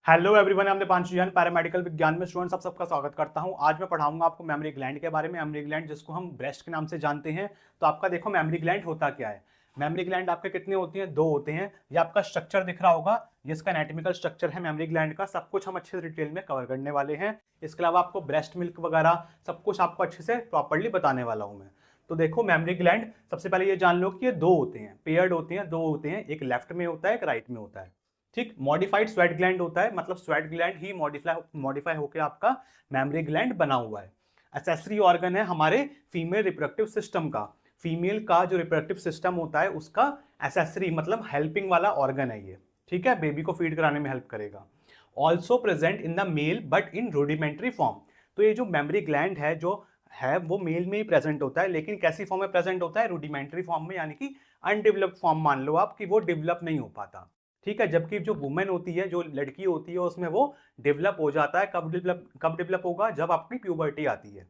Hello everyone, मैं Deepanshu Jain paramedical विज्ञान में स्टूडेंट सबका स्वागत करता हूं। आज मैं पढ़ाऊंगा आपको मेमोरी ग्लैंड के बारे में। मेमोरी ग्लैंड जिसको हम ब्रेस्ट के नाम से जानते हैं। तो आपका देखो मेमोरी ग्लैंड होता क्या है। मेमोरी ग्लैंड आपके कितने होती हैं? 2 होते हैं। ये आपका स्ट्रक्चर दिख रहा होगा, ये इसका एनाटॉमिकल स्ट्रक्चर है मेमोरी ग्लैंड का। सब कुछ हम अच्छे से डिटेल में कवर करने वाले हैं। इसके अलावा आपको ब्रेस्ट मिल्क वगैरह सब कुछ आपको अच्छे से प्रॉपर्ली बताने वाला हूँ मैं। तो देखो मेमोरी ग्लैंड सबसे पहले ये जान लो कि ये 2 होते हैं, पेयर्ड होते हैं, 2 होते हैं। एक लेफ्ट में होता है, एक राइट में होता है। ठीक, मॉडिफाइड स्वेट ग्लैंड होता है, मतलब स्वेट ग्लैंड ही मॉडिफाई होकर आपका मेमोरी ग्लैंड बना हुआ है। एक्सेसरी ऑर्गन है हमारे फीमेल रिप्रोडक्टिव सिस्टम का। फीमेल का जो रिप्रोडक्टिव सिस्टम होता है उसका एक्सेसरी मतलब हेल्पिंग वाला ऑर्गन है ये। ठीक है, बेबी को फीड कराने में हेल्प करेगा। Also present in the male but in rudimentary form. तो ये जो मेमोरी ग्लैंड है जो है वो मेल में ही प्रेजेंट होता है, लेकिन कैसी फॉर्म में प्रेजेंट होता है? रूडिमेंट्री फॉर्म में, यानी कि अनडेवलप्ड फॉर्म मान लो आप कि वो डेवलप नहीं हो पाता। ठीक है, जबकि जो वुमेन होती है, जो लड़की होती है, उसमें वो डेवलप हो जाता है। कब डेवलप होगा? जब आपकी प्यूबर्टी आती है।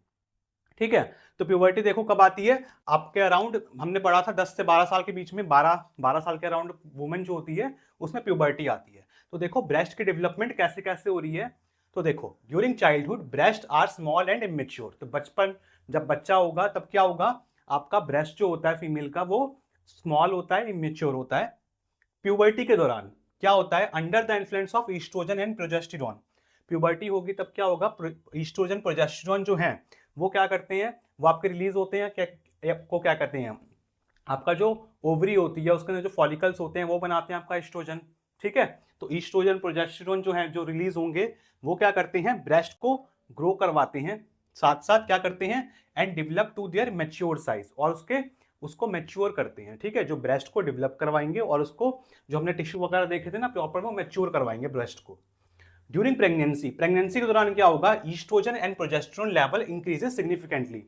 ठीक है, तो प्यूबर्टी देखो कब आती है आपके अराउंड, हमने पढ़ा था 10 से 12 साल के बीच में, 12 साल के अराउंड वुमेन जो होती है उसमें प्यूबर्टी आती है। तो देखो ब्रेस्ट की डेवलपमेंट कैसे कैसे हो रही है। तो देखो during childhood breast are small and immature. तो बचपन जब बच्चा होगा तब क्या होगा? आपका ब्रेस्ट जो होता है फीमेल का वो स्मॉल होता है, इमेच्योर होता है। प्यूबर्टी के दौरान क्या होता है? Under the influence of oestrogen and progesterone. Puberty होगी तब क्या होगा? ईस्ट्रोजन प्रोजेस्टेरॉन जो है वो क्या करते हैं? वो आपके रिलीज होते हैं। आपको क्या कहते हैं? आपका जो ओवरी होती है उसके अंदर जो फॉलिकल्स होते हैं वो बनाते हैं आपका ईस्ट्रोजन। ठीक है, तो ईस्ट्रोजन प्रोजेस्टेरॉन जो है जो रिलीज होंगे वो क्या करते हैं? ब्रेस्ट को ग्रो करवाते हैं। साथ साथ क्या करते हैं? And develop to their mature size, और उसको मैच्योर करते हैं। ठीक है, जो ब्रेस्ट को डेवलप करवाएंगे और उसको जो हमने टिश्यू वगैरह देखे थे ना प्रॉपर, वो मैच्योर करवाएंगे ब्रेस्ट को। ड्यूरिंग प्रेगनेंसी, प्रेगनेंसी के दौरान क्या होगा? Oestrogen and progesterone level increases significantly.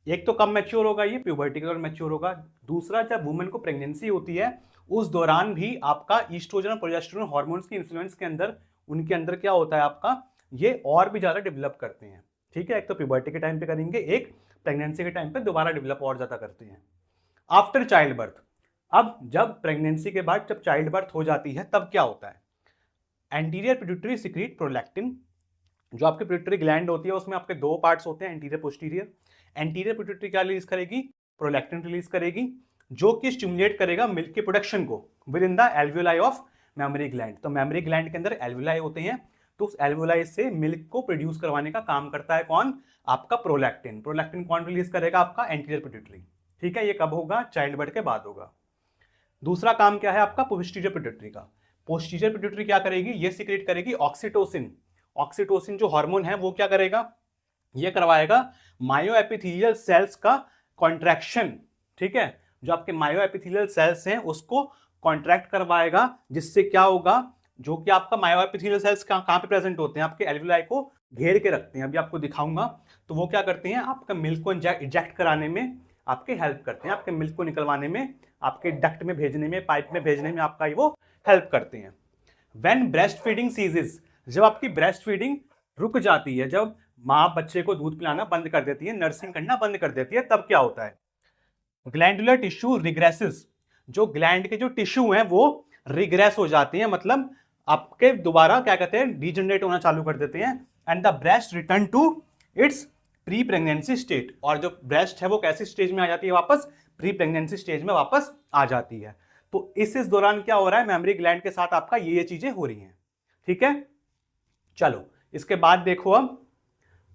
एक तो कब मैच्योर होगा? ये प्यूबर्टी के दौरान मैच्योर होगा। दूसरा, जब वुमेन को प्रेगनेंसी होती है उस दौरान भी आपका ईस्ट्रोजन और प्रोजेस्टेरॉन हार्मोन्स की इन्फ्लुएंस के अंदर उनके अंदर क्या होता है आपका? ये और भी ज्यादा डेवलप करते हैं। ठीक है, एक तो प्यूबर्टी के टाइम पे करेंगे, एक प्रेगनेंसी के टाइम पे दोबारा डेवलप और ज्यादा करते हैं। आफ्टर चाइल्ड बर्थ, अब जब प्रेगनेंसी के बाद जब चाइल्ड बर्थ हो जाती है तब क्या होता है? Anterior pituitary secrete prolactin. जो आपकी पिट्यूटरी ग्लैंड होती है उसमें आपके 2 पार्ट्स होते हैं, एंटीरियर पोस्टीरियर। एंटीरियर पिट्यूटरी क्या रिलीज करेगी? प्रोलैक्टिन रिलीज करेगी, जो कि स्टिमुलेट करेगा मिल्क के प्रोडक्शन को with in the alveoli of memory gland. तो मेमोरी ग्लैंड के अंदर एल्वियोलाई होते हैं, तो उस एल्वियोलाई से मिल्क को प्रोड्यूस करवाने का काम करता है कौन? आपका प्रोलैक्टिन। प्रोलैक्टिन कौन रिलीज करेगा? आपका एंटीरियर पिट्यूटरी। ठीक है, ये कब होगा? चाइल्ड बर्थ के बाद होगा। दूसरा काम क्या है आपका? पोस्टीरियर पिट्यूटरी का। पोस्टीरियर पिट्यूटरी क्या करेगी? ये सीक्रेट करेगी ऑक्सीटोसिन। ऑक्सीटोसिन जो हार्मोन है वो क्या करेगा? ये करवाएगा मायोएपिथेलियल सेल्स का कॉन्ट्रैक्शन। ठीक है, जो आपके मायोएपिथेलियल सेल्स हैं उसको कॉन्ट्रैक्ट करवाएगा, जिससे क्या होगा? जो कि आपका मायोएपिथेलियल सेल्स कहां पे प्रेजेंट होते हैं? आपके एल्वियोलाई को घेर के रखते हैं, अभी आपको दिखाऊंगा। तो वो क्या करते हैं? आपका मिल्क को इंजेक्ट कराने में आपके हेल्प करते हैं, आपके मिल्क को निकलवाने में, आपके डक्ट में भेजने में, पाइप में भेजने में आपका वो हेल्प करते हैं। व्हेन ब्रेस्ट फीडिंग सीजेस, जब आपकी ब्रेस्ट फीडिंग रुक जाती है, जब माँ बच्चे को दूध पिलाना बंद कर देती है, नर्सिंग करना बंद कर देती है, तब क्या होता है? Glandular tissue regresses. जो ग्लैंड के जो टिश्यू हैं वो रिग्रेस हो जाते हैं, मतलब आपके दोबारा क्या कहते हैं? डीजनरेट होना चालू कर देते हैं। And the breast return to its pre pregnancy state. और जो ब्रेस्ट है वो कैसी स्टेज में आ जाती है वापस? प्री प्रेगनेंसी स्टेज में वापस आ जाती है। तो इस दौरान क्या हो रहा है? मेमोरी ग्लैंड के साथ आपका ये चीजें हो रही हैं। ठीक है, चलो इसके बाद देखो। अब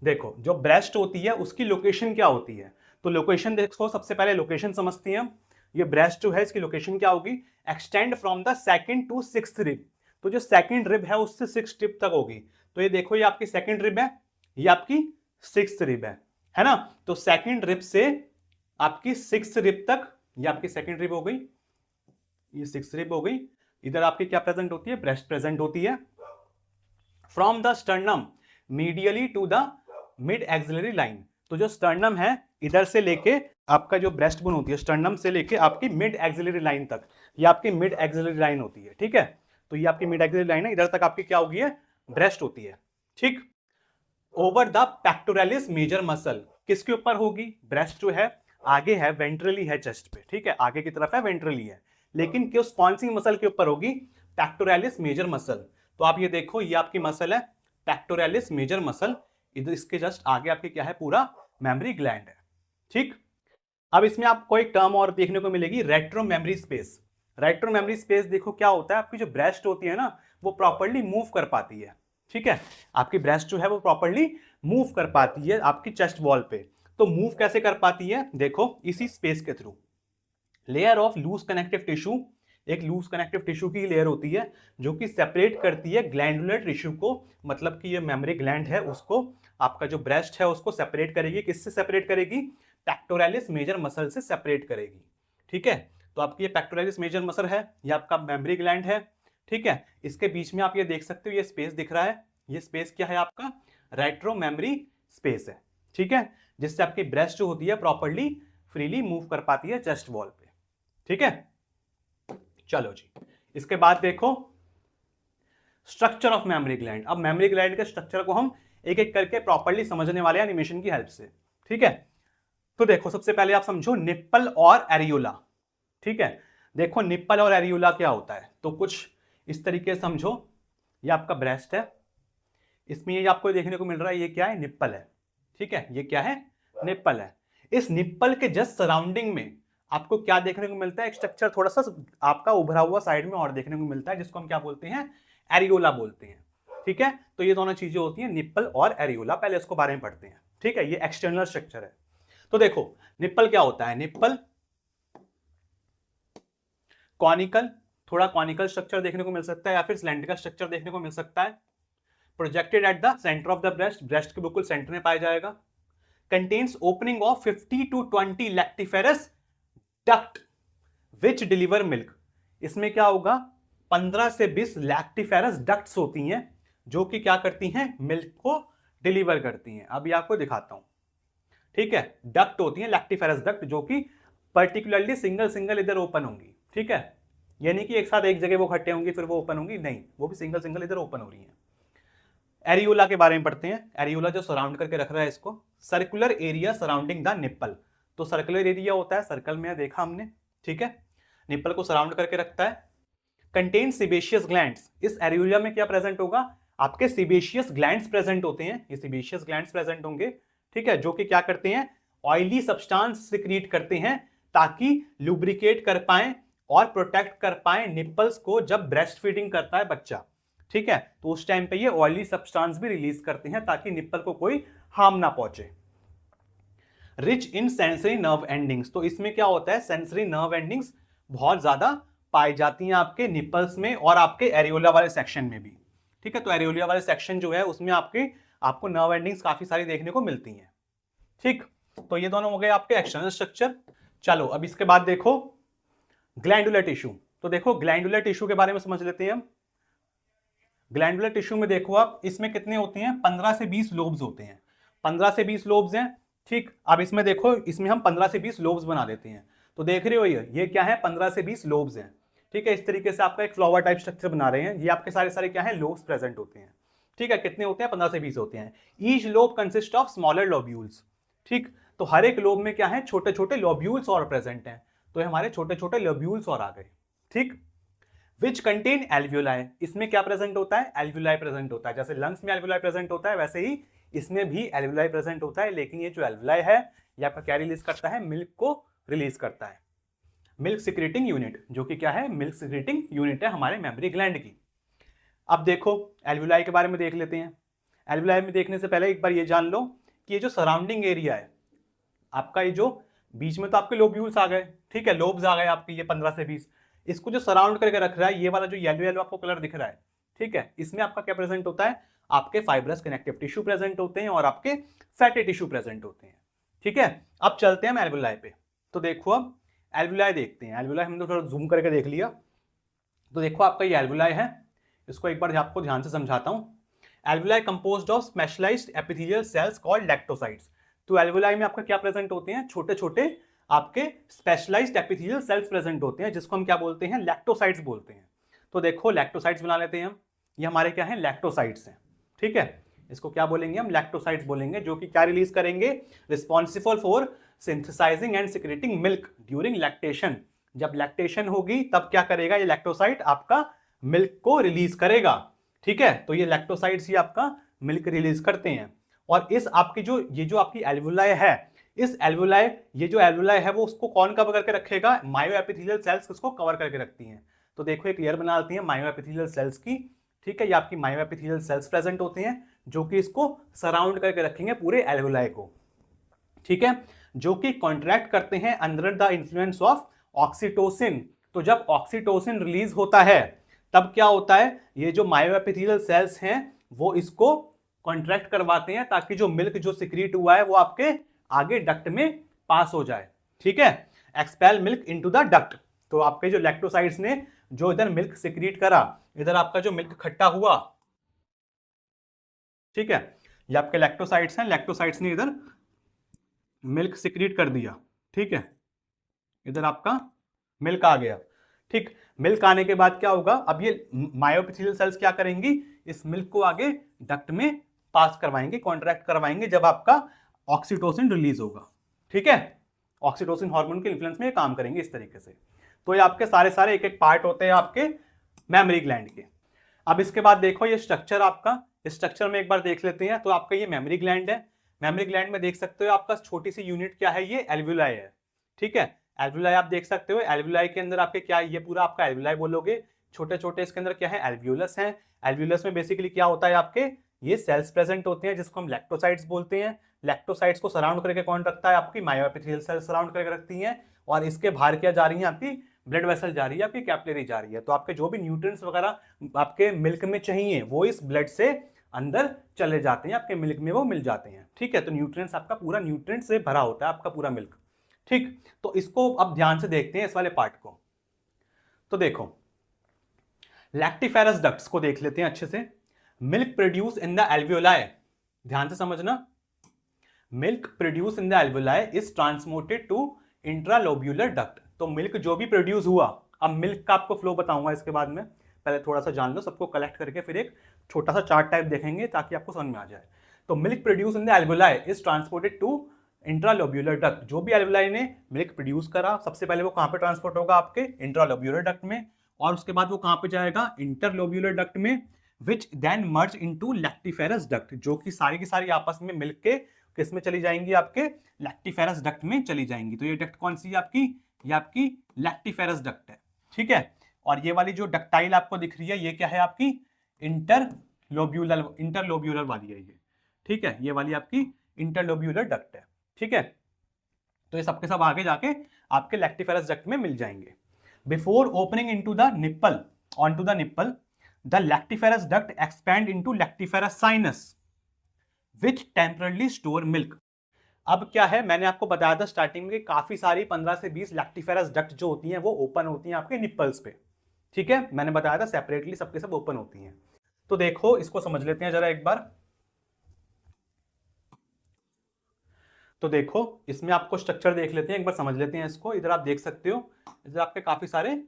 देखो जो ब्रेस्ट होती है उसकी लोकेशन क्या होती है। तो लोकेशन देखो, सबसे पहले लोकेशन समझती हैं। ये ब्रेस्ट जो है इसकी लोकेशन क्या होगी? Extend from the second to sixth rib. तो जो सेकंड रिब है उससे सिक्स्थ रिब तक होगी। तो ये देखो ये आपकी सेकंड रिब है, ये आपकी सिक्स्थ रिब है ना? तो सेकंड रिब से आपकी सिक्स्थ रिब तक, ये आपकी सेकंड रिब हो गई, ये सिक्स्थ रिब हो गई। इधर आपकी क्या प्रेजेंट होती है? ब्रेस्ट प्रेजेंट होती है। From the sternum medially to the mid axillary line. तो जो स्टर्नम है इधर से लेके आपका जो ब्रेस्ट बोन होती है, स्टर्नम से लेके आपकी मिड एक्सिलरी लाइन तक, ये आपकी मिड एक्सिलरी लाइन होती है। ठीक है, तो ये आपकी मिड एक्सिलरी लाइन है, इधर तक आपकी क्या होगी है? ब्रेस्ट होती है। ठीक, over the pectoralis major muscle किसके ऊपर होगी? ब्रेस्ट जो है आगे है, वेंट्रली है चेस्ट पे। ठीक है, आगे की तरफ है, वेंट्रली है, लेकिन कौन सी मसल के ऊपर होगी? Pectoralis major muscle. तो आप ये देखो, ये आपकी मसल है पेक्टोरालिस मेजर मसल, इधर इसके जस्ट आगे आपके क्या है, पूरा मेमोरी ग्लैंड है। ठीक, अब इसमें आपको एक टर्म और देखने को मिलेगी, retro memory space. Retro memory space देखो क्या होता है, आपकी जो ब्रेस्ट होती है ना वो प्रॉपर्ली मूव कर पाती है। ठीक है, आपकी ब्रेस्ट जो है वो प्रॉपर्ली मूव कर पाती है आपकी चेस्ट वॉल पे। तो मूव कैसे कर पाती है, देखो इसी स्पेस के through. Layer of loose connective tissue, एक लूज कनेक्टिव टिश्यू की लेयर होती है जो कि सेपरेट करती है ग्लैंडुलर टिश्यू को, मतलब कि ये मेमोरी ग्लैंड है उसको, आपका जो ब्रेस्ट है उसको सेपरेट करेगी। किससे सेपरेट करेगी, पेक्टोरालिस मेजर मसल से सेपरेट करेगी। ठीक है, तो आपकी ये पेक्टोरालिस मेजर मसल है, ये आपका मेमोरी ग्लैंड है। ठीक है, इसके बीच में आप ये देख सकते हो ये स्पेस दिख रहा है, ये स्पेस क्या है आपका, रेट्रो मेमोरी स्पेस है। ठीक है, जिससे आपकी ब्रेस्ट जो होती है प्रॉपर्ली फ्रीली मूव कर पाती है चेस्ट वॉल पे। ठीक है, चलो जी, इसके बाद देखो स्ट्रक्चर ऑफ मेमोरी ग्लैंड। अब मेमोरी ग्लैंड के स्ट्रक्चर को हम एक एक करके प्रॉपर्ली समझने वाले हैं एनिमेशन की हेल्प से। ठीक है, तो देखो सबसे पहले आप समझो निप्पल और एरियोला। ठीक है, देखो निप्पल और एरियोला क्या होता है, तो कुछ इस तरीके से समझो, ये आपका ब्रेस्ट है, इसमें ये आपको देखने को मिल रहा है, ये क्या है, निप्पल है। ठीक है, ये क्या है, निप्पल है। इस निप्पल के जस्ट सराउंडिंग में आपको क्या देखने को मिलता है, एक स्ट्रक्चर थोड़ा सा आपका उभरा हुआ साइड में और देखने को मिलता है, जिसको हम क्या बोलते हैं, एरियोला बोलते हैं। ठीक है, तो ये दोनों चीजें होती हैं निप्पल और एरियोला, पहले इसको बारे में पढ़ते हैं। ठीक है, ये एक्सटर्नल स्ट्रक्चर है। तो देखो निप्पल क्या होता है, निप्पल कॉनिकल, थोड़ा कॉनिकल स्ट्रक्चर देखने को मिल सकता है या फिर सिलेंड्रिकल स्ट्रक्चर देखने को मिल सकता है। Projected at the centre of the breast, breast के बिल्कुल सेंटर में पाया जाएगा। Contains opening of 50 to 20 lactiferous duct which deliver milk. इसमें क्या होगा, 15 से 20 लैक्टिफेरस डक्ट्स होती हैं जो कि क्या करती हैं, मिल्क को डिलीवर करती हैं। अभी आपको दिखाता हूं। ठीक है, डक्ट होती हैं लैक्टिफेरस डक्ट, जो कि पर्टिकुलरली सिंगल सिंगल इधर ओपन होंगी। ठीक है, यानी कि एक साथ एक जगह वो इकट्ठे होंगी फिर वो ओपन होंगी, नहीं, वो भी सिंगल सिंगल इधर ओपन हो रही हैं। एरियोला के बारे में पढ़ते हैं। एरियोला जो सराउंड करके रख रहा है इसको, circular area surrounding the nipple. तो सर्कुलर एरिया होता है, सर्कल में देखा हमने। ठीक है, निप्पल को सराउंड करके रखता है। कंटेन सीबेशियस ग्लैंड्स, इस एरियोला में क्या प्रेजेंट होगा, आपके सीबेशियस ग्लैंड्स प्रेजेंट होते हैं, ये सीबेशियस ग्लैंड्स प्रेजेंट होंगे। ठीक है, जो कि क्या करते हैं, ऑयली सब्सटेंस सिक्रीट करते हैं ताकि लुब्रिकेट कर पाए और प्रोटेक्ट कर पाए निप्पल्स को जब ब्रेस्ट फीडिंग करता है बच्चा। ठीक है, तो उस टाइम पे ये ऑयली सब्सटेंस भी रिलीज करते हैं ताकि निप्पल को कोई हार्म ना पहुंचे। Rich in sensory nerve endings, तो इसमें क्या होता है, सेंसरी नर्व एंडिंग्स बहुत ज्यादा पाई जाती हैं आपके निप्पल्स में और आपके एरियोला वाले सेक्शन में भी। ठीक है, तो एरियोला वाले सेक्शन जो है उसमें आपको नर्व एंडिंग्स काफी सारी देखने को मिलती हैं। ठीक, तो ये दोनों हो गए आपके एक्सटर्नल स्ट्रक्चर। चलो अब इसके बाद देखो ग्लैंडुलर टिश्यू। तो देखो ग्लैंडुलर टिश्यू के बारे में समझ लेते हैं हम। ग्लैंडुलर टिश्यू में देखो आप, इसमें कितने होते हैं, 15 से 20 लोब्स होते हैं, 15 से 20 लोब्स हैं। ठीक, अब इसमें देखो, इसमें हम 15 से 20 लोब्स बना देते हैं। तो देख रहे हो ये क्या है, 15 से 20 लोब्स हैं। ठीक है, इस तरीके से आपका एक फ्लावर टाइप स्ट्रक्चर बना रहे हैं। ये आपके सारे सारे क्या है, लोब्स प्रेजेंट होते हैं। ठीक है, कितने होते हैं, 15 से 20 होते हैं। Each lobe consist of smaller lobules. ठीक, तो हर एक लोब में क्या है, छोटे छोटे लोब्यूल्स और प्रेजेंट हैं। तो हमारे छोटे छोटे लोब्यूल्स और आ गए। ठीक, विच कंटेन एल्वियोलाई, इसमें क्या प्रेजेंट होता है, एल्वियोलाई प्रेजेंट होता है। जैसे लंग्स में एल्वियोलाई प्रेजेंट होता है वैसे ही इसमें भी एल्वियोलाई प्रेजेंट होता है। लेकिन ये जो एल्वियोलाई है ये आपका क्या रिलीज करता है, मिल्क को रिलीज करता है, मिल्क सिक्रेटिंग यूनिट, जो कि क्या है, मिल्क सिक्रेटिंग यूनिट है हमारे मेमोरी ग्लैंड की। अब देखो एल्वियोलाई के बारे में देख लेते हैं। एल्वियोलाई में देखने से पहले एक बार ये जान लो कि ये जो सराउंडिंग एरिया है आपका, ये जो बीच में तो आपके लोब्यूल्स आ गए। ठीक है, लोब्स आ गए आपके ये 15 से 20। इसको जो सराउंड करके रख रहा है, ये वाला जो येलो येलो आपको कलर दिख रहा है, ठीक है, इसमें आपका क्या प्रेजेंट होता है, आपके फाइब्रस कनेक्टिव टिश्यू प्रेजेंट होते हैं और आपके फैटी टिश्यू प्रेजेंट होते हैं। ठीक है, अब चलते हैं हम एल्वियोलाई पे। तो देखो अब एल्वियोलाई देखते हैं। एल्वियोलाई हमने थोड़ा जूम करके देख लिया। तो देखो आपका ये एल्वियोलाई है, इसको एक बार आपको ध्यान से समझाता हूं। Alveoli composed of specialised epithelial cells called lactocytes. तो एल्वियोलाई में आपका क्या प्रेजेंट होते हैं, छोटे छोटे आपके स्पेशलाइज्ड एपिथेलियल सेल्स प्रेजेंट होते हैं, जिसको हम क्या बोलते हैं, लैक्टोसाइट्स बोलते हैं। तो देखो लैक्टोसाइट्स बना लेते हैं हम। ये हमारे क्या है, लैक्टोसाइट्स हैं। ठीक है, इसको क्या बोलेंगे हम, लैक्टोसाइट्स बोलेंगे, जो कि क्या रिलीज करेंगे, responsible for synthesising and secreting milk during lactation. जब लैक्टेशन होगी तब क्या करेगा ये लैक्टोसाइट, आपका मिल्क को रिलीज करेगा। ठीक है, तो ये लैक्टोसाइड्स ही आपका मिल्क रिलीज करते हैं। और इस आपकी जो आपकी एल्वुलाई है, इस एल्वुलाई, ये जो एल्वुलाई है वो उसको कौन कवर करके रखेगा? मायो एपिथेलियल सेल्स उसको कवर करके रखती हैं। तो देखो एक लेयर बना लेती है मायो एपिथेलियल सेल्स की, ठीक है, ये आपकी मायो एपिथेलियल सेल्स प्रेजेंट होते हैं जो कि इसको सराउंड करके रखेंगे पूरे एल्वुलाई को, ठीक है, जो कि कॉन्ट्रैक्ट करते हैं under the influence of oxytocin. तो जब ऑक्सीटोसिन रिलीज होता है तब क्या होता है, ये जो मायो एपिथेलियल सेल्स हैं वो इसको कॉन्ट्रैक्ट करवाते हैं ताकि जो मिल्क जो सिक्रीट हुआ है वो आपके आगे डक्ट में पास हो जाए, ठीक है, expel milk into the duct. तो आपके जो लैक्टोसाइड्स ने जो इधर मिल्क सिक्रीट करा, इधर आपका जो मिल्क खट्टा हुआ, ठीक है, ये आपके लैक्टोसाइड्स हैं, लैक्टोसाइड्स ने इधर मिल्क सिक्रीट कर दिया, ठीक है, इधर आपका मिल्क आ गया, ठीक। मिल्क आने के बाद क्या होगा, अब ये मायो एपिथेलियल सेल्स क्या करेंगी, इस मिल्क को आगे डक्ट में पास करवाएंगे, कॉन्ट्रैक्ट करवाएंगे जब आपका ऑक्सीटोसिन रिलीज होगा, ठीक है, ऑक्सीटोसिन हार्मोन के इन्फ्लुएंस में ये काम करेंगे इस तरीके से। तो ये आपके सारे एक एक पार्ट होते हैं आपके मेमोरी ग्लैंड के। अब इसके बाद देखो ये स्ट्रक्चर आपका, इस स्ट्रक्चर में एक बार देख लेते हैं। तो आपका ये मेमोरी ग्लैंड है, मेमोरी ग्लैंड में देख सकते हो आपका छोटी सी यूनिट क्या है, ये एल्वुलाई है, ठीक है, एल्वुलाई आप देख सकते हो, एल्वुलाई के अंदर आपके क्या, ये पूरा आपका एल्वुलाई बोलोगे, छोटे छोटे इसके अंदर क्या है, एल्वुलस है। एल्वुलस में बेसिकली क्या होता है आपके, ये सेल्स प्रेजेंट होते हैं जिसको हम लैक्टोसाइड्स बोलते हैं। लैक्टोसाइड्स को सराउंड करके कौन रखता है, आपकी मायो एपिथेलियल सेल सराउंड करके रखती हैं। और इसके बाहर क्या जा रही है, आपकी ब्लड वेसल जा रही है, आपकी कैपिलरी जा रही है। तो आपके जो भी न्यूट्रिएंट्स वगैरह आपके मिल्क में चाहिए वो इस ब्लड से अंदर चले जाते हैं, आपके मिल्क में वो मिल जाते हैं, ठीक है। तो न्यूट्रिएंट्स आपका पूरा न्यूट्रिएंट से भरा होता है आपका पूरा मिल्क, ठीक। तो इसको अब ध्यान से देखते हैं इस वाले पार्ट को। तो देखो लैक्टिफेरस डक्ट्स को देख लेते हैं अच्छे से। Milk produce in the alveoli, ध्यान से समझना, milk produce in the alveoli is transported to intralobular duct. तो मिल्क जो भी प्रोड्यूस हुआ, अब मिल्क का आपको फ्लो बताऊंगा इसके बाद में, पहले थोड़ा सा जान लो, सबको कलेक्ट करके फिर एक छोटा सा चार्ट टाइप देखेंगे ताकि आपको समझ में आ जाए। तो milk produce in the alveoli is transported to intralobular duct. जो भी एल्वियोलाई ने मिल्क प्रोड्यूस करा, सबसे पहले वो कहां पे ट्रांसपोर्ट होगा, आपके इंट्रालोब्यूलर डक्ट में, और उसके बाद वो कहां पे जाएगा, इंटरलोब्यूलर डक्ट में, which then merge into lactiferous duct, जो कि सारी की सारी आपस में मिल्क के किस में चली जाएंगी, आपके लैक्टिफेरस डक्ट में चली जाएंगी। तो ये डक्ट कौन सी है आपकी, ये आपकी लैक्टिफेरस डक्ट है, ठीक है। और ये वाली जो डक्टाइल आपको दिख रही है ये क्या है, आपकी इंटरलोब्यूलर वाली है ये, ठीक है, ये वाली आपकी इंटरलोब्यूलर डक्ट है, ठीक है। तो ये सबके सब आगे जाके आपके लैक्टिफेरस डक्ट में मिल जाएंगे। Before opening into the nipple, onto the nipple, the lactiferous duct expand into lactiferous sinus which temporarily store milk. अब क्या है, मैंने आपको बताया था स्टार्टिंग में काफी सारी 15 से 20 लैक्टिफेरस डक्ट जो होती हैं वो ओपन होती हैं आपके निप्पल्स पे, ठीक है, मैंने बताया था सेपरेटली सबके सब ओपन होती हैं। तो देखो इसको समझ लेते हैं जरा एक बार। तो देखो इसमें आपको स्ट्रक्चर देख लेते हैं एक बार, समझ लेते हैं इसको। इधर आप देख सकते हो, इधर आपके काफी सारे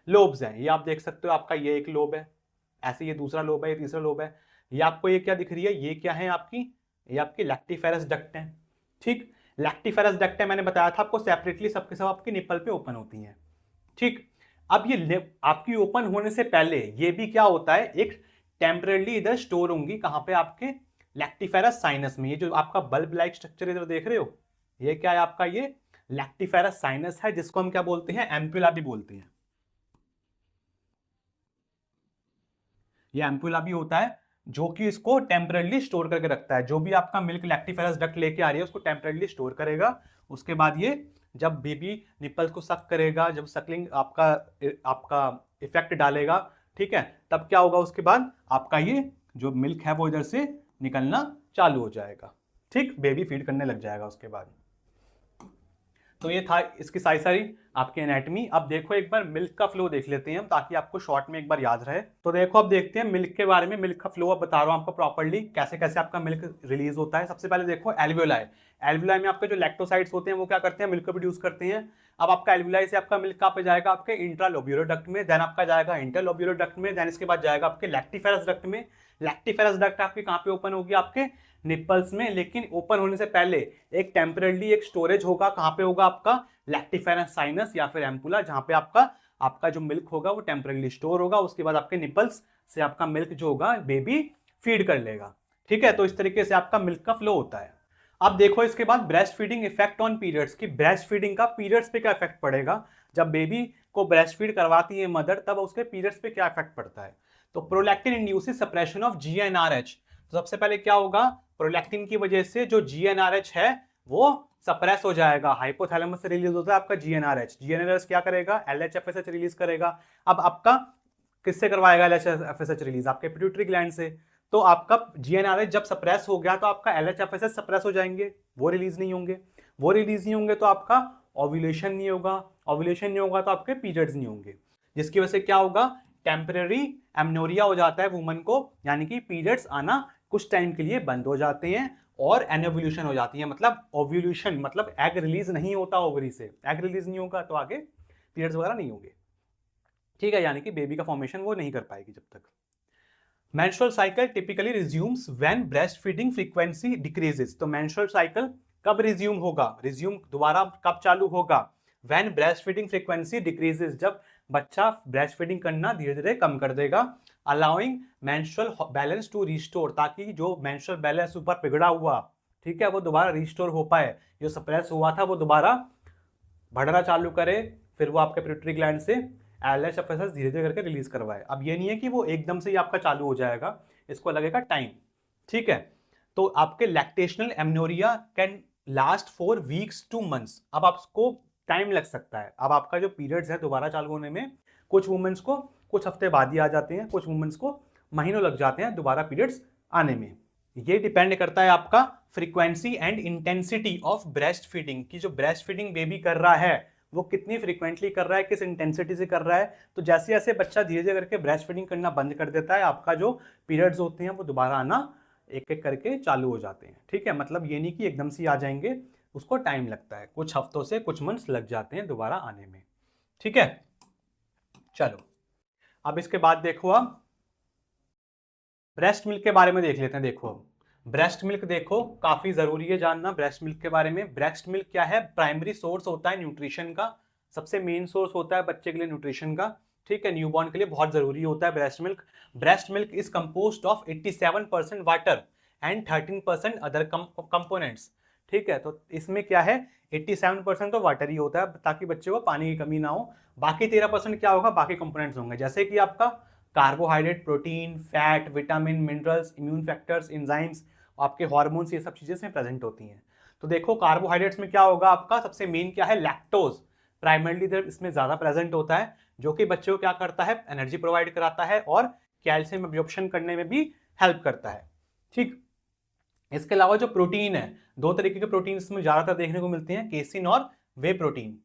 लोब्स हैं, ये आप देख सकते हो, आपका ये एक लोब है, ऐसे ये दूसरा लोब है, ये तीसरा लोब है। ये आपको ये क्या दिख रही है, ये क्या है आपकी, ये आपकी लैक्टिफेरस डक्ट है, ठीक। लैक्टिफेरस डक्ट है, मैंने बताया था आपको सेपरेटली सबके सब आपके निप्पल पे ओपन होती हैं, ठीक। अब ये आपकी ओपन होने से पहले ये भी क्या होता है, एक टेम्परली इधर स्टोर होंगी, कहां पे, आपके लैक्टिफेरस साइनस में। ये जो आपका बल्ब लाइक स्ट्रक्चर इधर देख रहे हो, ये क्या है आपका, ये लैक्टिफेरस साइनस है, जिसको हम क्या बोलते हैं, एम्पुला भी बोलते हैं। ये एम्पुला भी होता है जो कि इसको टेम्परली स्टोर करके रखता है। जो भी आपका मिल्क लैक्टिफेरस डक्ट लेके आ रही है उसको टेम्परली स्टोर करेगा। उसके बाद ये जब बेबी निपल्स को सक करेगा, जब सकलिंग आपका इफेक्ट डालेगा, ठीक है, तब क्या होगा, उसके बाद आपका ये जो मिल्क है वो इधर से निकलना चालू हो जाएगा, ठीक, बेबी फीड करने लग जाएगा उसके बाद। तो ये था इसकी सारी आपकी एनाटॉमी। अब देखो एक बार मिल्क का फ्लो देख लेते हैं हम, ताकि आपको शॉर्ट में एक बार याद रहे। तो देखो अब देखते हैं मिल्क के बारे में, मिल्क का फ्लो अब बता रहा हूं आपको प्रॉपर्ली, कैसे कैसे आपका मिल्क रिलीज होता है। सबसे पहले देखो एल्वियोलाई, एल्वियोलाई में आपके जो लैक्टोसाइड्स होते हैं वो क्या करते हैं, मिल्क को प्रोड्यूस करते हैं। अब आपका एल्वियोलाई से आपका मिल्क कहाँ पे जाएगा, आपके इंट्रालोब्यूलर डक्ट में, देन आपका जाएगा इंटरलोब्यूलर डक्ट में, देन इसके बाद जाएगा आपके लैक्टिफेरस डक्ट में। लैक्टिफेरस डक्ट आपके कहाँ पे ओपन होगी, आपके निप्पल्स में, लेकिन ओपन होने से पहले एक टेम्परली एक स्टोरेज होगा, कहाँ पे होगा, आपका लैक्टिफेरस साइनस या फिर एम्पुला, जहाँ पे आपका आपका जो मिल्क होगा वो टेम्परेली स्टोर होगा, उसके बाद आपके निपल्स से आपका मिल्क जो होगा बेबी फीड कर लेगा। ठीक है, तो इस तरीके से आपका मिल्क का फ्लो होता है। अब देखो इसके बाद breast feeding effect on periods, की ब्रेस्ट फीडिंग का पीरियड्स पे क्या इफेक्ट पड़ेगा। जब बेबी को ब्रेस्ट फीड करवाती है मदर, तब उसके पीरियड्स पे क्या इफेक्ट पड़ता है। तो prolactin induces suppression of GnRH. तो सबसे पहले क्या होगा, प्रोलैक्टिन की वजह से जो जीएनआरएच है वो सप्रेस हो जाएगा। हाइपोथैलेमस से रिलीज होता है आपका जीएनआरएच, जीएनआरएच क्या करेगा, एलएचएफएसएच रिलीज करेगा। अब आपका किससे करवाएगा एलएचएफएसएच रिलीज, आपके पिट्यूटरी ग्लैंड से। तो आपका जीएनआरएच जब सप्रेस हो गया तो आपका एलएचएफएसएच सप्रेस हो जाएंगे, वो रिलीज नहीं होंगे। वो रिलीज नहीं होंगे तो आपका ओव्यूलेशन नहीं होगा, ओव्यूलेशन नहीं होगा तो आपके पीरियड्स नहीं होंगे, जिसकी वजह से क्या होगा, टेम्परेरी एमनोरिया हो जाता है वुमन को, यानी कि पीरियड्स आना कुछ टाइम के लिए बंद हो जाते हैं और एनोव्यूलेशन हो जाती है। मतलब ओव्यूलेशन मतलब एग रिलीज नहीं होता ओवरी से, एग रिलीज नहीं होगा तो आगे पीरियड्स वगैरह नहीं होंगे। ठीक है, यानी कि बेबी का फॉर्मेशन वो नहीं कर पाएगी जब तक। Menstrual cycle typically resumes when breast feeding frequency decreases. तो मेंस्ट्रुअल साइकिल कब रिज्यूम होगा, रिज्यूम दोबारा कब चालू होगा, when breast feeding frequency decreases, जब बच्चा ब्रेस्ट फीडिंग करना धीरे धीरे कम कर देगा। Allowing menstrual balance to restore, ताकि जो मेंस्ट्रुअल बैलेंस ऊपर बिगड़ा हुआ, ठीक है, वो दोबारा रिस्टोर हो पाए, जो सप्रेस हुआ था वो दोबारा बढ़ना चालू करे, फिर वो आपके पिट्यूटरी ग्लैंड से एलएचएफएसएच धीरे धीरे करके रिलीज करवाए। अब ये नहीं है कि वो एकदम से ही आपका चालू हो जाएगा, इसको लगेगा टाइम। ठीक है, तो आपके lactational amenorrhoea can last for weeks two months. अब आपको टाइम लग सकता है, अब आपका जो पीरियड्स है दोबारा चालू होने में, कुछ वुमेन्स को कुछ हफ्ते बाद ही आ जाते हैं, कुछ वुमेन्स को महीनों लग जाते हैं दोबारा पीरियड्स आने में। ये डिपेंड करता है आपका frequency and intensity of breast feeding, की जो ब्रेस्ट फीडिंग बेबी कर रहा है वो कितनी फ्रीक्वेंटली कर रहा है, किस इंटेंसिटी से कर रहा है। तो जैसे जैसे बच्चा धीरे धीरे करके ब्रेस्ट फीडिंग करना बंद कर देता है, आपका जो पीरियड्स होते हैं वो दोबारा आना एक एक करके चालू हो जाते हैं। ठीक है, मतलब ये नहीं कि एकदम से आ जाएंगे, उसको टाइम लगता है, कुछ हफ्तों से कुछ मंथ्स लग जाते हैं दोबारा आने में। ठीक है, चलो अब इसके बाद देखो, अब ब्रेस्ट मिल्क के बारे में देख लेते हैं। देखो ब्रेस्ट मिल्क देखो काफी जरूरी है जानना ब्रेस्ट मिल्क के बारे में। ब्रेस्ट मिल्क क्या है, प्राइमरी सोर्स होता है न्यूट्रिशन का, सबसे मेन सोर्स होता है बच्चे के लिए न्यूट्रिशन का। ठीक है, न्यूबॉर्न के लिए बहुत जरूरी होता है breast milk. Breast milk is composed of 87% water and 13% other components. ठीक है, तो इसमें क्या है, 87% तो वाटर ही होता है ताकि बच्चे को पानी की कमी ना हो, बाकी 13% क्या होगा, बाकी कंपोनेंट्स होंगे, जैसे कि आपका carbohydrate, protein, fat, vitamin, minerals, immune factors, enzymes, आपके हार्मोन्स, ये सब चीजें इसमें प्रेजेंट होती हैं। तो देखो कार्बोहाइड्रेट्स में क्या होगा, आपका सबसे मेन क्या है, लैक्टोज प्राइमरली इसमें ज्यादा प्रेजेंट होता है, जो कि बच्चे को क्या करता है, एनर्जी प्रोवाइड कराता है और कैल्शियम एब्जॉर्प्शन करने में भी हेल्प करता है। ठीक, इसके अलावा जो प्रोटीन है, दो तरीके के प्रोटीन इसमें ज्यादातर देखने को मिलते हैं, केसिन और वे प्रोटीन।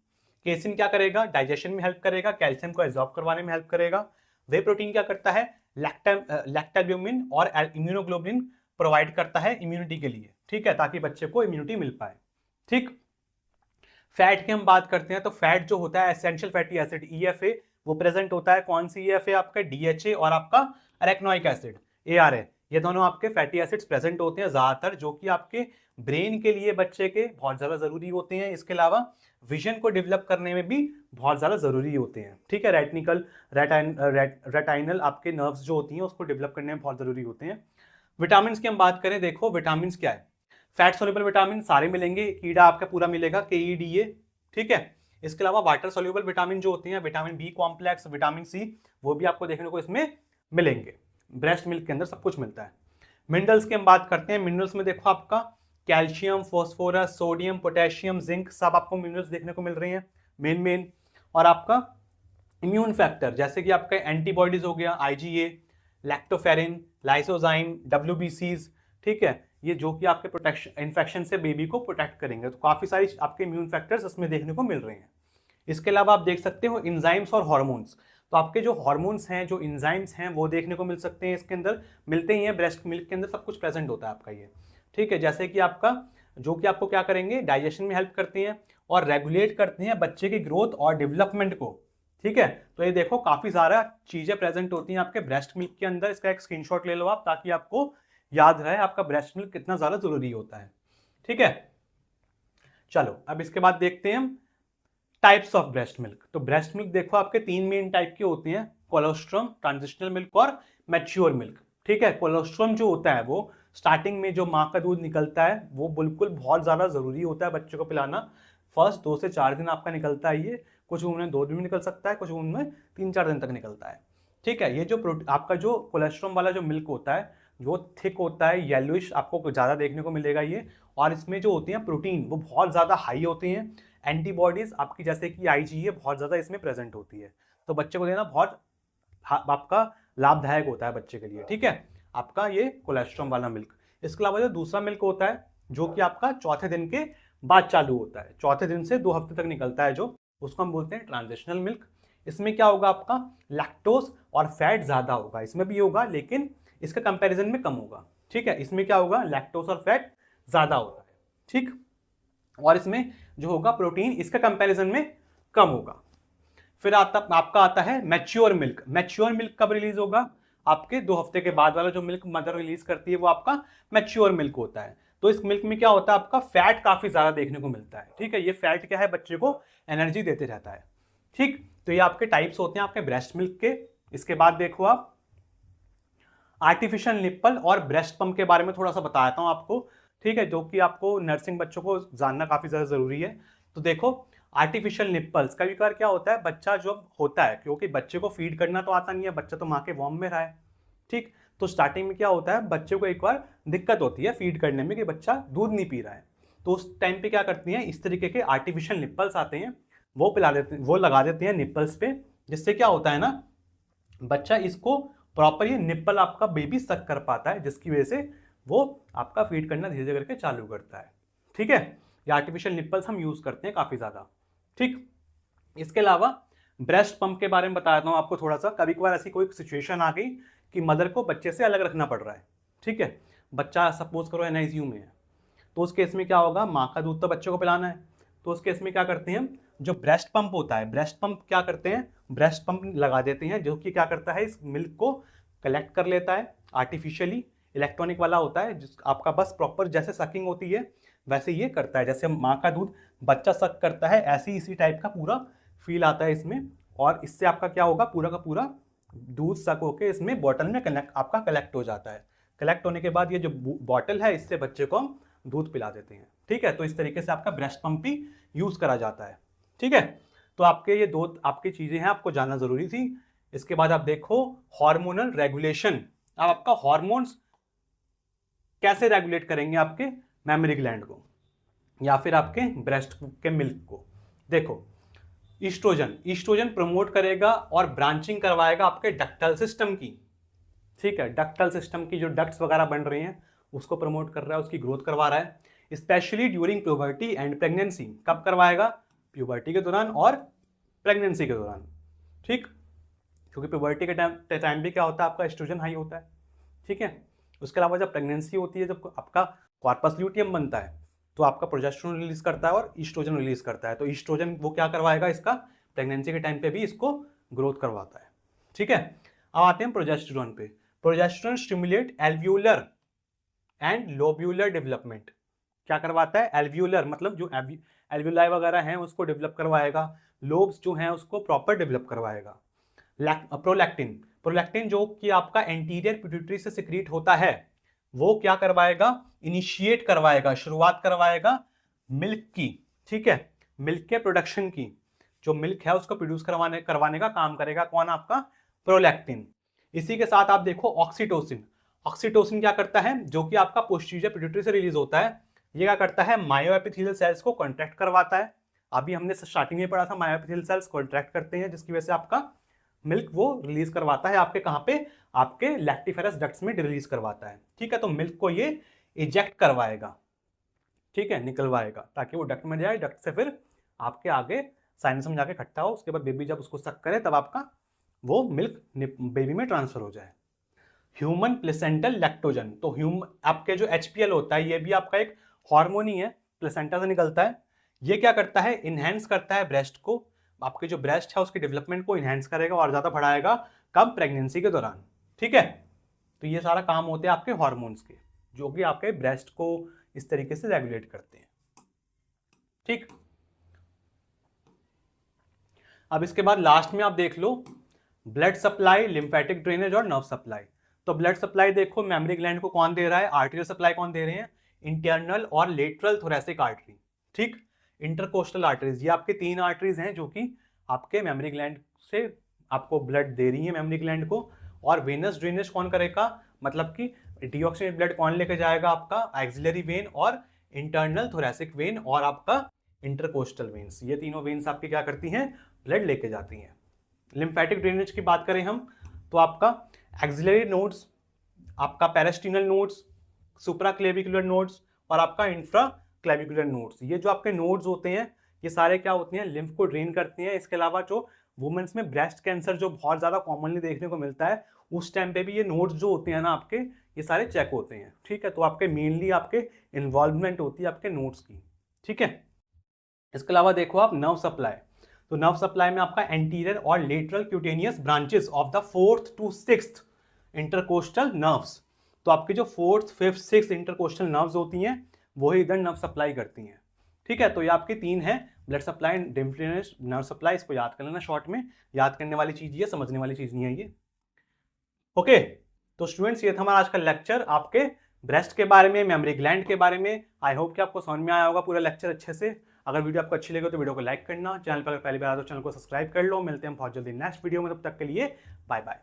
केसिन क्या करेगा, डाइजेशन में हेल्प करेगा, कैल्शियम को एब्जॉर्ब करवाने में हेल्प करेगा। वे प्रोटीन क्या करता है, लैक्टाल्ब्यूमिन और इम्यूनोग्लोबुलिन प्रोवाइड करता है इम्यूनिटी के लिए। ठीक है, ताकि बच्चे को इम्यूनिटी मिल पाए। ठीक, फैट की हम बात करते हैं तो फैट जो होता है एसेंशियल फैटी एसिड EFA, वो प्रेजेंट होता है, कौन सी EFA, आपका DHA और आपका अरेक्नोइक एसिड ARA, ये दोनों आपके फैटी एसिड्स प्रेजेंट होते हैं ज्यादातर, जो कि आपके ब्रेन के लिए बच्चे के बहुत ज्यादा जरूरी होते हैं। इसके अलावा विजन को डेवलप करने में भी बहुत ज्यादा जरूरी होते हैं। ठीक है, रेटाइनल आपके नर्व्स जो होती हैं उसको डेवलप करने में बहुत जरूरी होते हैं। विटामिन की हम बात करें, देखो विटामिन क्या है, फैट सोल्यूबल विटामिन सारे मिलेंगे, कीड़ा आपका पूरा मिलेगा, KEDA। ठीक है, इसके अलावा वाटर सोल्यूबल विटामिन जो होती हैं, vitamin B complex, vitamin C, वो भी आपको देखने को इसमें मिलेंगे। ब्रेस्ट मिल्क के अंदर सब कुछ मिलता है। मिनरल्स की हम बात करते हैं, मिनरल्स में देखो आपका calcium, phosphorus, sodium, potassium, zinc, सब आपको मिनरल्स देखने को मिल रही हैं मेन। और आपका इम्यून फैक्टर जैसे कि आपका एंटीबॉडीज हो गया, IgA, लैक्टोफेरिन, लाइसोजाइम, WBCs। ठीक है, ये जो कि आपके प्रोटेक्शन इन्फेक्शन से बेबी को प्रोटेक्ट करेंगे, तो काफी सारी आपके इम्यून फैक्टर्स इसमें देखने को मिल रहे हैं। इसके अलावा आप देख सकते हो इंजाइम्स और हार्मोन्स, तो आपके जो हार्मोन्स हैं, जो इंजाइम्स हैं, वो देखने को मिल सकते हैं, इसके अंदर मिलते ही हैं। ब्रेस्ट मिल्क के अंदर सब कुछ प्रेजेंट होता है आपका ये। ठीक है, जैसे कि आपका जो कि आपको क्या करेंगे, डाइजेशन में हेल्प करते हैं और रेगुलेट करते हैं बच्चे की ग्रोथ और डेवलपमेंट को। ठीक है, तो ये देखो काफी सारा चीजें प्रेजेंट होती हैं आपके ब्रेस्ट मिल्क के अंदर। इसका एक स्क्रीनशॉट ले लो आप, ताकि आपको याद रहे आपका ब्रेस्ट मिल्क कितना ज्यादा जरूरी होता है। ठीक है, चलो अब इसके बाद देखते हैं हम टाइप्स ऑफ ब्रेस्ट मिल्क। तो ब्रेस्ट मिल्क देखो आपके 3 मेन टाइप के होते हैं, कोलोस्ट्रम, ट्रांजिशनल मिल्क और मैच्योर मिल्क। ठीक है, कोलोस्ट्रम जो होता है वो स्टार्टिंग में जो माँ का दूध निकलता है वो बिल्कुल बहुत ज़्यादा ज़रूरी होता है बच्चों को पिलाना। फर्स्ट 2 से 4 दिन आपका निकलता है ये, कुछ उनमें 2 दिन में निकल सकता है, कुछ उनमें 3-4 दिन तक निकलता है। ठीक है, ये जो आपका जो कोलेस्ट्रॉम वाला जो मिल्क होता है वो थिक होता है, येलोइश आपको ज़्यादा देखने को मिलेगा ये, और इसमें जो होती हैं प्रोटीन वो बहुत ज़्यादा हाई होती हैं। एंटीबॉडीज़ आपकी जैसे कि आईजी है बहुत ज़्यादा इसमें प्रेजेंट होती है, तो बच्चे को देना बहुत आपका लाभदायक होता है बच्चे के लिए। ठीक है, आपका ये कोलेस्ट्रॉम वाला मिल्क। इसके अलावा जो दूसरा मिल्क होता है जो कि आपका चौथे दिन के बाद चालू होता है, चौथे दिन से 2 हफ्ते तक निकलता है, जो उसको हम बोलते हैं ट्रांजिशनल मिल्क। इसमें क्या होगा, आपका लैक्टोज और फैट ज़्यादा होगा, इसमें भी होगा लेकिन इसका कंपैरिजन में कम होगा। ठीक है, इसमें क्या होगा, लैक्टोज और फैट ज़्यादा होता है। ठीक, और इसमें जो होगा प्रोटीन इसका कंपैरिजन में कम होगा। फिर आपका आता है मैच्योर मिल्क। मैच्योर मिल्क कब रिलीज होगा, आपके 2 हफ्ते के बाद वाला जो मिल्क मदर रिलीज करती है वो आपका मैच्योर मिल्क होता है। तो इस मिल्क में क्या होता है, आपका फैट काफी ज्यादा देखने को मिलता है। ठीक है, ये फैट क्या है, बच्चे को एनर्जी देते रहता है। ठीक, तो ये आपके टाइप्स होते हैं आपके ब्रेस्ट मिल्क के। इसके बाद देखो आप आर्टिफिशियल निप्पल और ब्रेस्ट पंप के बारे में थोड़ा सा बताता हूं आपको। ठीक है, जो कि आपको नर्सिंग बच्चों को जानना काफी ज्यादा जरूरी है। तो देखो आर्टिफिशियल निप्पल्स कभी कभार क्या होता है, बच्चा जो होता है, क्योंकि बच्चे को फीड करना तो आता नहीं है, बच्चा तो माँ के वॉर्म में रहा है। ठीक, तो स्टार्टिंग में क्या होता है, बच्चे को एक बार दिक्कत होती है फीड करने में कि बच्चा दूध नहीं पी रहा है, तो उस टाइम पे क्या करती हैं, इस तरीके के आर्टिफिशियल निप्पल्स आते हैं, वो पिला देते हैं, वो लगा देते हैं निप्पल्स पे, जिससे क्या होता है ना, बच्चा इसको प्रॉपर ये निप्पल आपका बेबी सक कर पाता है, जिसकी वजह से वो आपका फीड करना धीरे धीरे करके चालू करता है। ठीक है, ये आर्टिफिशियल निप्पल्स हम यूज करते हैं काफी ज्यादा। ठीक, इसके अलावा ब्रेस्ट पंप के बारे में बताता हूं आपको थोड़ा सा। कभी कभार ऐसी कोई सिचुएशन आ गई कि मदर को बच्चे से अलग रखना पड़ रहा है। ठीक है, बच्चा सपोज करो एनआईसीयू में है, तो उस केस में क्या होगा, माँ का दूध तो बच्चे को पिलाना है, तो उस केस में क्या करते हैं, जो ब्रेस्ट पंप होता है, ब्रेस्ट पंप क्या करते हैं, ब्रेस्ट पंप लगा देते हैं, जो कि क्या करता है, इस मिल्क को कलेक्ट कर लेता है आर्टिफिशियली, इलेक्ट्रॉनिक वाला होता है, जिस आपका बस प्रॉपर जैसे सकिंग होती है वैसे ये करता है, जैसे माँ का दूध बच्चा सक करता है ऐसे ही इसी टाइप का पूरा फील आता है इसमें। और इससे आपका क्या होगा, पूरा का पूरा दूध सक होके इसमें बॉटल में कलेक्ट हो जाता है। कलेक्ट होने के बाद ये जो बॉटल है, इससे बच्चे को हम दूध पिला देते हैं। ठीक है, तो इस तरीके से आपका ब्रेस्ट पंप भी यूज करा जाता है। ठीक है, तो आपके ये 2 आपकी चीजें हैं, आपको जानना जरूरी थी। इसके बाद आप देखो हार्मोनल रेगुलेशन। अब आपका हार्मोन्स कैसे रेगुलेट करेंगे आपके मेमोरी ग्लैंड को या फिर आपके ब्रेस्ट के मिल्क को। देखो ईस्ट्रोजन प्रमोट करेगा और ब्रांचिंग करवाएगा आपके डक्टल सिस्टम की। ठीक है, डक्टल सिस्टम की जो डक्ट्स वगैरह बन रही हैं उसको प्रमोट कर रहा है, उसकी ग्रोथ करवा रहा है। Specially during puberty and pregnancy. कब करवाएगा, प्यूबर्टी के दौरान और प्रेगनेंसी के दौरान। ठीक, क्योंकि प्यूबर्टी के टाइम भी क्या होता है, आपका एस्ट्रोजन हाई होता है। ठीक है, उसके अलावा जब प्रेगनेंसी होती है, जब आपका कॉर्पस ल्यूटियम बनता है, तो आपका प्रोजेस्टेरोन रिलीज करता है और ईस्ट्रोजन रिलीज करता है। तो ईस्ट्रोजन वो क्या करवाएगा, इसका प्रेगनेंसी के टाइम पे भी इसको ग्रोथ करवाता है। ठीक है, अब आते हैं प्रोजेस्टेरोन पे। Progesterone stimulate alveolar and lobular development. क्या करवाता है, एल्वियोलर मतलब जो एल्वियोलाई वगैरह हैं उसको डेवलप करवाएगा, लोब्स जो हैं उसको प्रॉपर डेवलप करवाएगा। प्रोलैक्टिन जो कि आपका एंटीरियर पिट्यूटरी से सिक्रीट होता है, वो क्या करवाएगा, इनिशिएट करवाएगा, शुरुआत करवाएगा मिल्क की। ठीक है, मिल्क के प्रोडक्शन की, जो मिल्क है उसको प्रोड्यूस करवाने का काम करेगा कौन, आपका प्रोलैक्टिन। इसी के साथ आप देखो ऑक्सीटोसिन। ऑक्सीटोसिन क्या करता है, जो कि आपका पोस्टीरियर पिट्यूटरी से रिलीज होता है, ये क्या करता है, मायोएपिथेलियल सेल्स को कॉन्ट्रैक्ट करवाता है। अभी हमने स्टार्टिंग में पढ़ा था, मायोएपिथेलियल सेल्स कॉन्ट्रैक्ट करते हैं, जिसकी वजह से आपका मिल्क वो रिलीज करवाता है आपके कहाँ पे, आपके लैक्टिफेरस डक्ट्स में रिलीज करवाता है। ठीक है, तो मिल्क को ये इजेक्ट करवाएगा, ठीक है, निकलवाएगा, ताकि वो डक्ट में जाए, डक्ट से फिर आपके आगे साइनस में जाके इकट्ठा हो, उसके बाद बेबी जब उसको सक करे तब आपका वो मिल्क बेबी में ट्रांसफर हो जाए। Human placental lactogen. तो आपके जो HPL होता है, ये भी आपका एक हार्मोन ही है, प्लेसेंटा से निकलता है। ये क्या करता है, इनहेंस करता है ब्रेस्ट को, आपके जो ब्रेस्ट है उसके डेवलपमेंट को इनहेंस करेगा और ज्यादा बढ़ाएगा, कब, प्रेगनेंसी के दौरान। ठीक है, तो ये सारा काम होते हैं आपके हार्मोन्स के, जो कि आपके ब्रेस्ट को इस तरीके से रेगुलेट करते हैं। ठीक, अब इसके बाद लास्ट में आप देख low blood supply, lymphatic drainage और नर्व सप्लाई। तो ब्लड सप्लाई देखो मेमोरी ग्लैंड को कौन दे रहा है, आर्टरियल सप्लाई कौन दे रहे हैं, इंटरनल और लेटरल थोरेसिक आर्टरी, ठीक, इंटरकोस्टल आर्टरीज, ये आपके 3 आर्टरीज हैं जो कि आपके मेमोरी ग्लैंड से आपको ब्लड दे रही है मेमोरी ग्लैंड को। और वेनस ड्रेनेज कौन करेगा, मतलब कि डीऑक्सीजनेटेड ब्लड कौन लेके जाएगा, आपका एक्सिलरी वेन और इंटरनल थोरेसिक वेन और आपका इंटरकोस्टल वेन्स, ये तीनों वेन्स आपकी क्या करती हैं, ब्लड लेके जाती हैं। लिम्फेटिक ड्रेनेज की बात करें हम तो आपका एक्सिलरी नोड्स, आपका पेरिस्टीनल नोड्स, सुप्राक्लेविकुलर नोड्स और आपका इंफ्रा क्लेविकुलर नोड्स, ये जो आपके नोड्स होते हैं ये सारे क्या होते हैं, लिम्फ को ड्रेन करते हैं। इसके अलावा जो वुमेन्स में ब्रेस्ट कैंसर जो बहुत ज़्यादा कॉमनली देखने को मिलता है, उस टाइम पे भी ये नोड्स जो होते हैं ना आपके, ये सारे चेक होते हैं, ठीक है। तो आपके मेनली आपके इन्वॉल्वमेंट होती है आपके नोड्स की, ठीक है। इसके अलावा देखो आप नर्व सप्लाई, तो नर्व सप्लाई में आपका एंटीरियर और lateral cutaneous branches of the 4th to 6th intercostal nerves, तो आपके जो 4th, 5th, 6th intercostal nerves होती हैं वही इधर नर्व सप्लाई करती हैं, ठीक है। तो ये आपके 3 हैं, blood supply, lymph drainage, nerve supply, इसको याद कर लेना शॉर्ट में, याद करने वाली चीज ये, समझने वाली चीज नहीं है ये, ओके। तो स्टूडेंट्स ये था हमारा आज का लेक्चर आपके ब्रेस्ट के बारे में, मेमोरी ग्लैंड के बारे में। आई होप कि आपको समझ में आया होगा पूरा लेक्चर अच्छे से। अगर वीडियो आपको अच्छी लगे तो वीडियो को लाइक करना, चैनल पर अगर पहली बार आए तो चैनल को सब्सक्राइब कर लो। मिलते हैं बहुत जल्दी नेक्स्ट वीडियो में, तब तक के लिए बाय बाय।